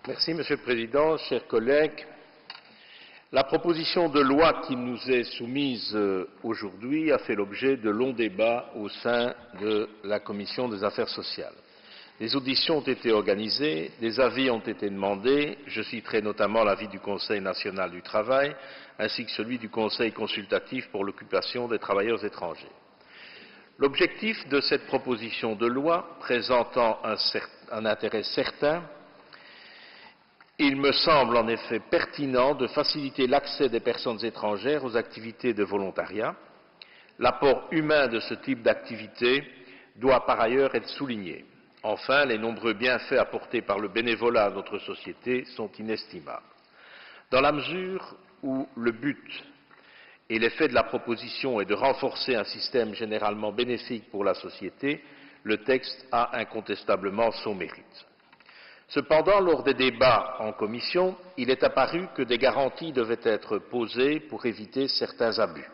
Merci, Monsieur le Président, chers collègues. La proposition de loi qui nous est soumise aujourd'hui a fait l'objet de longs débats au sein de la Commission des affaires sociales. Des auditions ont été organisées, des avis ont été demandés, je citerai notamment l'avis du Conseil national du travail, ainsi que celui du Conseil consultatif pour l'occupation des travailleurs étrangers. L'objectif de cette proposition de loi, présentant un intérêt certain, il me semble en effet pertinent de faciliter l'accès des personnes étrangères aux activités de volontariat. L'apport humain de ce type d'activité doit par ailleurs être souligné. Enfin, les nombreux bienfaits apportés par le bénévolat à notre société sont inestimables. Dans la mesure où le but et l'effet de la proposition est de renforcer un système généralement bénéfique pour la société, le texte a incontestablement son mérite. Cependant, lors des débats en commission, il est apparu que des garanties devaient être posées pour éviter certains abus.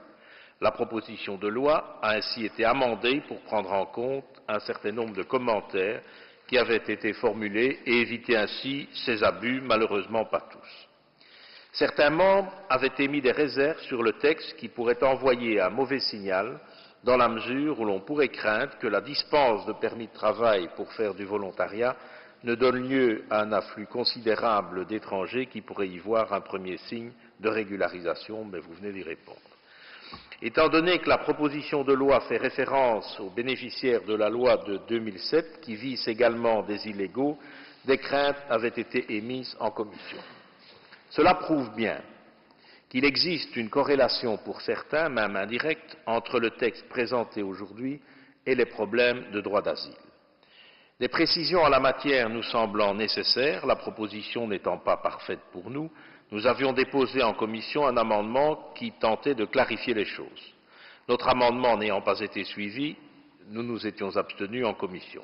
La proposition de loi a ainsi été amendée pour prendre en compte un certain nombre de commentaires qui avaient été formulés et éviter ainsi ces abus, malheureusement pas tous. Certains membres avaient émis des réserves sur le texte qui pourraient envoyer un mauvais signal dans la mesure où l'on pourrait craindre que la dispense de permis de travail pour faire du volontariat ne donne lieu à un afflux considérable d'étrangers qui pourraient y voir un premier signe de régularisation, mais vous venez d'y répondre. Étant donné que la proposition de loi fait référence aux bénéficiaires de la loi de 2007, qui vise également des illégaux, des craintes avaient été émises en commission. Cela prouve bien qu'il existe une corrélation pour certains, même indirecte, entre le texte présenté aujourd'hui et les problèmes de droit d'asile. Des précisions en la matière nous semblant nécessaires, la proposition n'étant pas parfaite pour nous, nous avions déposé en commission un amendement qui tentait de clarifier les choses. Notre amendement n'ayant pas été suivi, nous nous étions abstenus en commission.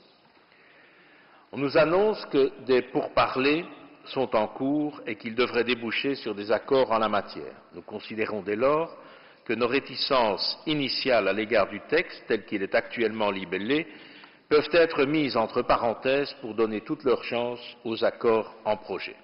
On nous annonce que des pourparlers sont en cours et qu'ils devraient déboucher sur des accords en la matière. Nous considérons dès lors que nos réticences initiales à l'égard du texte, tel qu'il est actuellement libellé, peuvent être mises entre parenthèses pour donner toute leur chance aux accords en projet.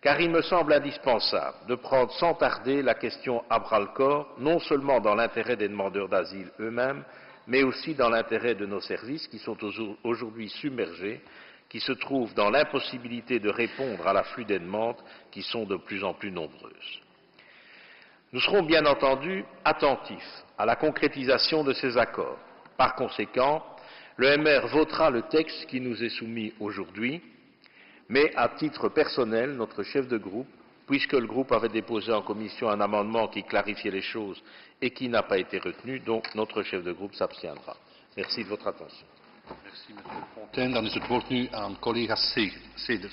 Car il me semble indispensable de prendre sans tarder la question à bras-le-corps, non seulement dans l'intérêt des demandeurs d'asile eux-mêmes, mais aussi dans l'intérêt de nos services qui sont aujourd'hui submergés, qui se trouvent dans l'impossibilité de répondre à l'afflux des demandes qui sont de plus en plus nombreuses. Nous serons bien entendu attentifs à la concrétisation de ces accords. Par conséquent, le MR votera le texte qui nous est soumis aujourd'hui, mais à titre personnel, notre chef de groupe, puisque le groupe avait déposé en commission un amendement qui clarifiait les choses et qui n'a pas été retenu, donc notre chef de groupe s'abstiendra. Merci de votre attention. Merci, meneer Fontaine. Dan is het woord nu aan collega Seder.